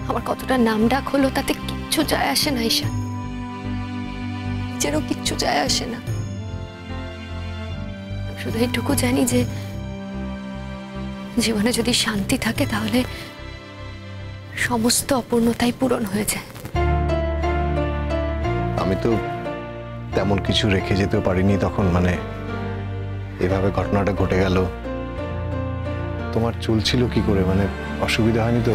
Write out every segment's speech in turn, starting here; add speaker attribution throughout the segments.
Speaker 1: আমার কতটা নাম ডাক হলো তাতে কিচ্ছু যায় আসে না ঈশান, যেন কিচ্ছু যায় আসে না। শুধু এইটুকু জানি যে জীবনে যদি শান্তি থাকে তাহলে সমস্ত অপূর্ণতাই পূরণ হয়ে যায়।
Speaker 2: আমি তো তেমন কিছু রেখে যেতেও পারিনি তখন, মানে এভাবে ঘটনাটা ঘটে গেল। তোমার চলছিল কি করে, মানে অসুবিধা হয়নি তো?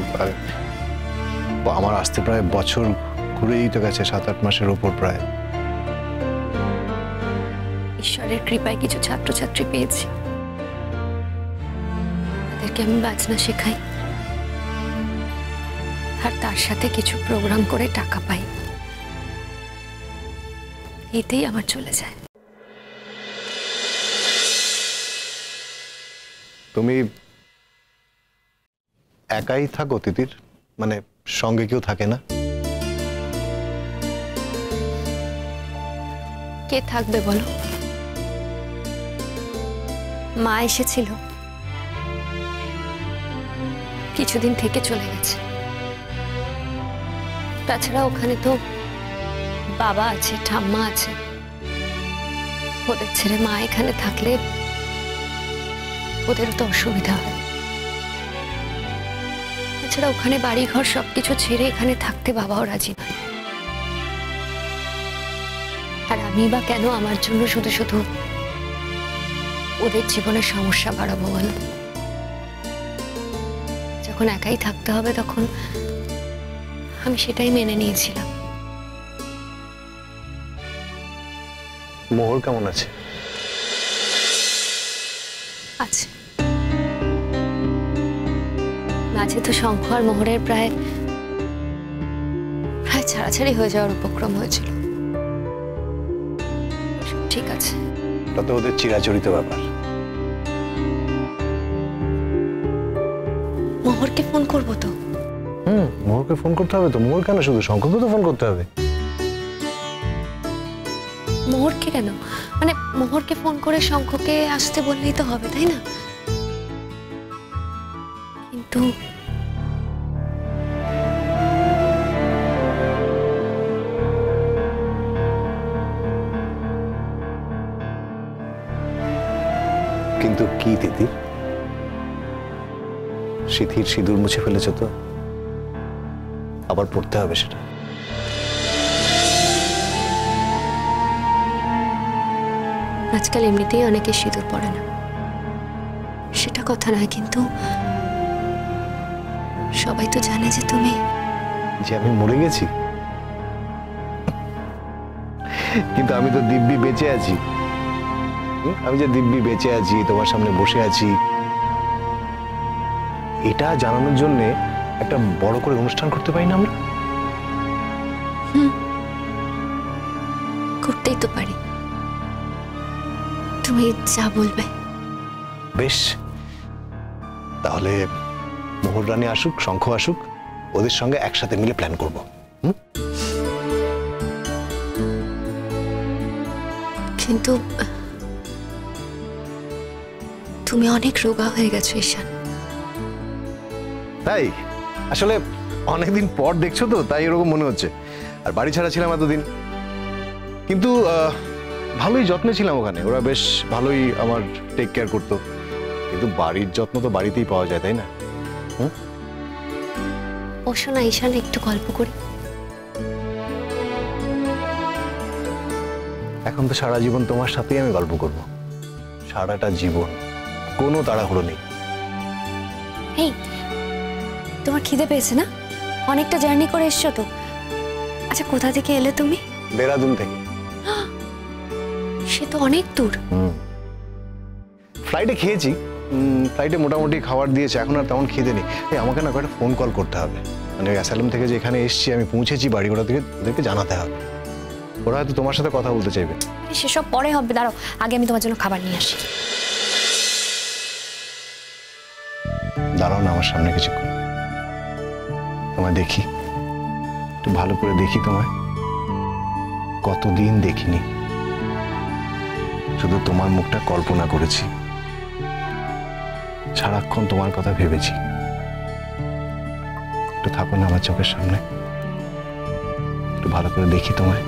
Speaker 2: আমার আসতে প্রায় বছর ঘুরেই তো গেছে, 7-8 মাসের ওপর প্রায়।
Speaker 1: ঈশ্বরের কৃপায় কিছু ছাত্রছাত্রী পেয়েছি, তাদেরকে আমি বাজনা শেখাই আর তার সাথে কিছু প্রোগ্রাম করে টাকা পাই, এতেই আমার চলে যায়।
Speaker 2: তুমি একাই থাকো তিতির? মানে সঙ্গে কেউ থাকে না?
Speaker 1: কে থাকবে বলো? মা এসেছিল, কিছুদিন থেকে চলে গেছে। তাছাড়া ওখানে তো বাবা আছে, ঠাম্মা আছে। ওদের ছেড়ে মা এখানে থাকলে ওদেরও তো অসুবিধা হয়। তাছাড়া ওখানে বাড়িঘর সবকিছু ছেড়ে এখানে থাকতে বাবাও রাজি নয়। আর আমি বা কেন আমার জন্য শুধু শুধু ওদের জীবনের সমস্যা বাড়াবো বলো? যখন একাই থাকতে হবে তখন আমি সেটাই মেনে নিয়েছিলাম।
Speaker 2: মোহর কেমন আছে?
Speaker 1: আছে, মাঝে তো শঙ্খ আর মোহরের প্রায় ছাড়াছাড়ি হয়ে যাওয়ার উপক্রম হয়েছিল। ঠিক আছে,
Speaker 2: এটা তো ওদের চিরাচরিত ব্যাপার।
Speaker 1: মোহরকে ফোন করবো তো?
Speaker 2: মোহরকে ফোন করতে হবে তো। মোহর কেন, শুধু শঙ্করকে তো ফোন করতে হবে।
Speaker 1: মোহরকে কেন, মানে মোহরকে ফোন করে শঙ্খকে আসতে বললেই তো হবে, তাই না? কিন্তু
Speaker 2: কিন্তু কি তিতির? সিঁথির সিঁদুর মুছে ফেলেছ তো, আবার পড়তে হবে সেটা।
Speaker 1: আজকাল এমনিতেই অনেকে সিঁদুর পড়ে না, সেটা কথা নয়, কিন্তু সবাই তো জানে যে তুমি,
Speaker 2: যে আমি মরে গেছি। কিন্তু আমি তো দিব্যি বেঁচে আছি। আমি যে দিব্যি বেঁচে আছি, তোমার সামনে বসে আছি, এটা জানানোর জন্য একটা বড় করে অনুষ্ঠান করতে পারি না আমরা?
Speaker 1: করতেই তো পারি, তুমি যা বলবে।
Speaker 2: বেশ, তাহলে মোহর রানী আসুক, শঙ্খ আসুক, ওদের সঙ্গে একসাথে মিলে প্ল্যান করব।
Speaker 1: কিন্তু তুমি অনেক রোগা হয়ে গেছো ঈশান।
Speaker 2: তাই? আসলে অনেকদিন পর দেখছো তো, তাই এরকম মনে হচ্ছে। আর বাড়ি ছাড়া ছিলাম এতদিন, কিন্তু ভালোই যত্নে ছিলাম ওখানে। ওরা বেশ ভালোই আমার টেক কেয়ার করতো। কিন্তু বাড়ির যত্ন তো বাড়িতেই পাওয়া যায়, তাই না?
Speaker 1: বসো না ঈশান, একটু গল্প করি।
Speaker 2: এখন তো সারা জীবন তোমার সাথেই আমি গল্প করব, সারাটা জীবন, কোনো তাড়াহুড়ো নেই।
Speaker 1: এই, তোমার খিদে পেয়েছে না? অনেকটা জার্নি করে এসছো তো। আচ্ছা, কোথা থেকে এলে তুমি?
Speaker 2: দেরাদুন থেকে।
Speaker 1: সে তো অনেক দূর।
Speaker 2: ফ্লাইটে খেয়েছি, ফ্লাইটে মোটামুটি খাবার দিয়েছে, এখন আর তেমন খিদে নেই। আমাকে না একটা ফোন কল করতে হবে, মানে অ্যাসাইলাম থেকে যে এখানে এসেছি, আমি পৌঁছেছি বাড়ি, ওরা থেকে ওদেরকে জানাতে হবে। ওরা হয়তো তোমার সাথে কথা বলতে চাইবে।
Speaker 1: সেসব পরে হবে, দাঁড়াও, আগে আমি তোমার জন্য খাবার নিয়ে আসি।
Speaker 2: দাঁড়াও না আমার সামনে কিছুক্ষণ, তোমায় দেখি, একটু ভালো করে দেখি তোমায়। কতদিন দেখিনি, শুধু তোমার মুখটা কল্পনা করেছি, সারাক্ষণ তোমার কথা ভেবেছি। একটু থাকো না আমার চোখের সামনে, একটু ভালো করে দেখি তোমায়।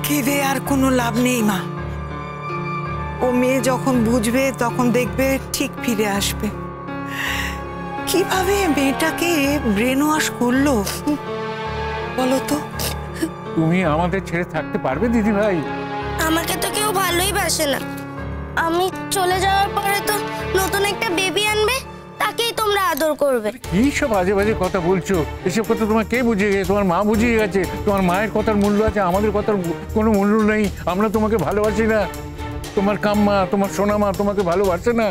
Speaker 3: কেঁদে আর কোনো লাভ নেই মা। ও মেয়ে যখন বুঝবে তখন দেখবে ঠিক ফিরে আসবে। কিভাবে মেয়েটাকে ব্রেন ওয়াশ করলো বলো তো?
Speaker 4: তুমি আমাদের ছেড়ে থাকতে পারবে দিদি ভাই?
Speaker 5: আমাকে তো কেউ ভালোই বাসে না। আমি চলে যাওয়ার পরে তো নতুন একটা বেবি আনবে, তাকেই তোমরা আদর করবে।
Speaker 4: কি সব বাজে বাজে কথা বলছো? এসব কথা তোমার কে বুঝিয়ে গেছে? তোমার মা বুঝিয়ে গেছে। তোমার মায়ের কথার মূল্য আছে, আমাদের কথার কোনো মূল্য নেই। আমরা তোমাকে ভালোবাসি না। তোমার কাম্মা, তোমার সোনা মা তোমাকে ভালোবাসে না।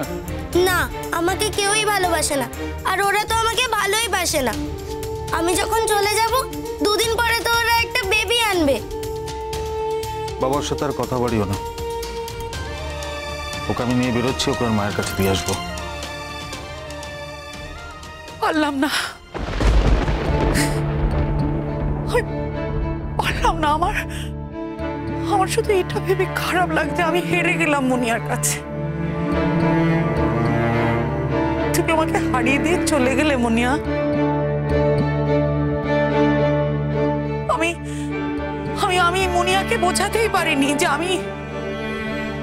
Speaker 5: না, আমাকে কেউই ভালোবাসে না, আর ওরা তো আমাকে ভালোই বাসে না। আমি যখন চলে যাব দুদিন পরে তো ওরা একটা বেবি আনবে।
Speaker 6: বাবার সাথে আর কথা বাড়িও না। ওকে আমি নিয়ে বেরোচ্ছি, ওকে আর মায়ের কাছে দিয়ে আসবো।
Speaker 3: পারলাম না, পারলাম না। আমার শুধু এটা ভেবে খারাপ লাগছে আমি হেরে গেলাম মুনিয়ার কাছে। তুমি আমাকে হারিয়ে দিয়ে চলে গেলে মুনিয়া। আমি আমি আমি মুনিয়াকে বোঝাতেই পারিনি যে আমি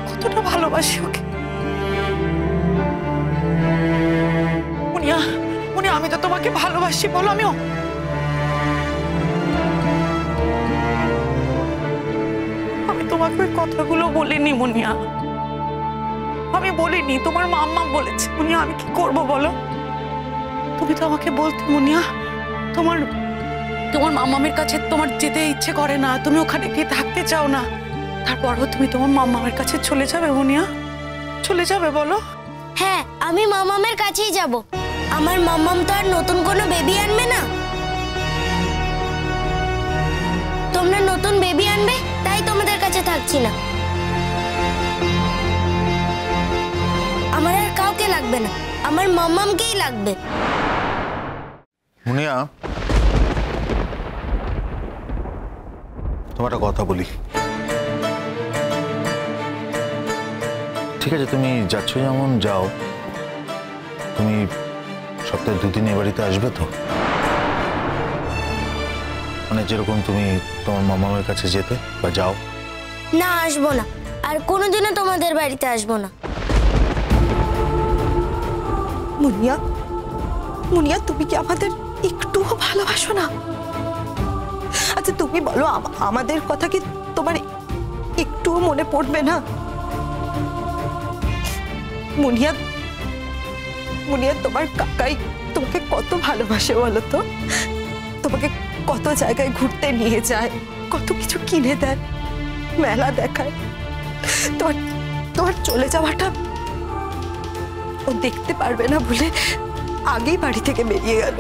Speaker 3: কতটা ভালোবাসি ওকে। মুনিয়া, মুনিয়া, আমি তো তোমাকে ভালোবাসি, বলো। আমি তোমাকে ওই কথাগুলো বলিনি মুনিয়া, আমি বলিনি, তোমার মাম্মা বলেছে। মুনিয়া, আমি কি করব বলো? তুমি তো আমাকে বলতে মুনিয়া, তোমার মাম্মামের কাছে তোমার যেতে ইচ্ছে করে না, তুমি ওখানে গিয়ে থাকতে চাও না। তারপরও তুমি তোমার মাম্মামের কাছে চলে যাবে মুনিয়া, চলে যাবে বলো?
Speaker 5: হ্যাঁ, আমি মামামের কাছেই যাব। আমার মাম্মাম তো আর নতুন কোনো বেবি আনবে না। তোমরা নতুন বেবি আনবে তাই তোমাদের কাছে থাকছি না। আমার আর কাউকে লাগবে না, আমার মাম্মামকেই লাগবে।
Speaker 6: মুনিয়া, তোমার একটা কথা বলি। ঠিক আছে, তুমি যাচ্ছ যেমন যাও। তুমি সপ্তাহে 2 দিন এ বাড়িতে আসবে তো? মানে যেরকম তুমি তোমার মামামের কাছে যেতে বা যাও।
Speaker 5: না, আসবো না, আর কোনোদিনও তোমাদের বাড়িতে আসবো না।
Speaker 3: মুনিয়া, মুনিয়া, তুমি কি আমাদের একটুও ভালোবাসো না? আচ্ছা তুমি বলো, আমাদের কথা কি তোমার একটুও মনে পড়বে না? মুনিয়া, মুনিয়া, তোমার কাকাই তোমাকে কত ভালোবাসে বলো তো? তোমাকে কত জায়গায় ঘুরতে নিয়ে যায়, কত কিছু কিনে দেয়, মেলা দেখায়। তোমার চলে যাওয়াটা ও দেখতে পারবে না বলে আগেই বাড়ি থেকে বেরিয়ে গেল।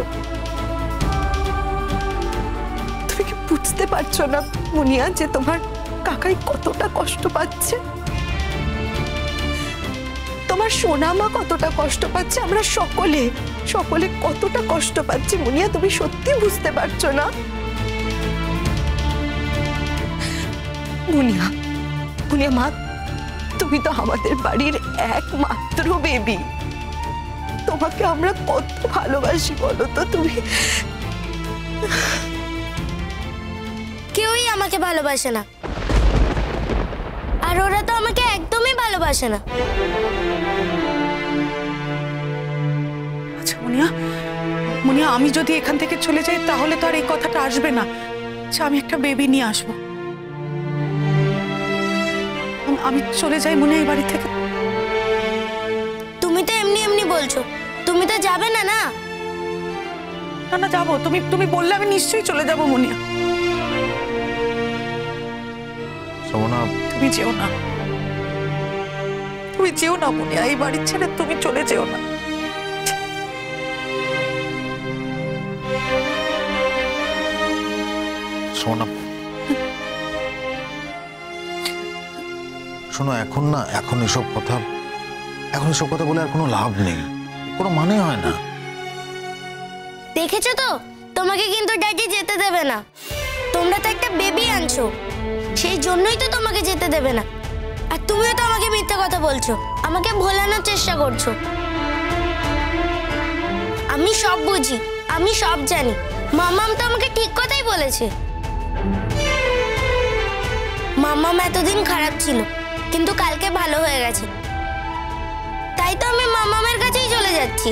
Speaker 3: তুমি কি বুঝতে পারছো না মুনিয়া যে তোমার কাকাই কতটা কষ্ট পাচ্ছে? তোমার সোনা মা কতটা কষ্ট পাচ্ছে, আমরা সকলে কতটা কষ্ট পাচ্ছি মুনিয়া, তুমি সত্যি বুঝতে পারছো না? মুনিয়া, মুনিয়া মা, তুমি তো আমাদের বাড়ির একমাত্র বেবি। তোমাকে আমরা কত ভালোবাসি বলো তো? তুমি
Speaker 5: কেউই আমাকে ভালোবাসে না, আর ওরা তো আমাকে একদমই ভালোবাসে না।
Speaker 3: আচ্ছা মুনিয়া, মুনিয়া, আমি যদি এখান থেকে চলে যাই তাহলে তো আর এই কথাটা আসবে না। আচ্ছা, আমি একটা বেবি নিয়ে আসবো। আমি চলে যাই মুনিয়া এই বাড়ি থেকে।
Speaker 5: তুমি তো এমনি এমনি বলছো, তুমি তো যাবে না। না
Speaker 3: না না, যাবো। তুমি বললে আমি নিশ্চয়ই চলে যাবো মুনিয়া।
Speaker 6: শোভনা,
Speaker 3: তুমি যেও না, তুমি যেও না মুনিয়া, এই বাড়ি ছেড়ে তুমি চলে যেও না।
Speaker 6: শোনো, শোনো, এখন এসব কথা বলে আর কোনো লাভ নেই। কোনো মানে হয় না।
Speaker 5: দেখেছো তো, তোমাকে কিন্তু ড্যাডি যেতে দেবে না। তোমরা তো একটা বেবি আনছো, সেই জন্যই তো তোমাকে যেতে দেবে না। আর তুমিও তো আমাকে মিথ্যে কথা বলছো, আমাকে ভোলানোর চেষ্টা করছো। আমি সব বুঝি, আমি সব জানি। মাম্মাম তো আমাকে ঠিক কথাই বলেছে। মাম্মাম এতদিন খারাপ ছিল, কিন্তু কালকে ভালো হয়ে গেছে। তাই তো আমি মাম্মামের কাছেই চলে যাচ্ছি।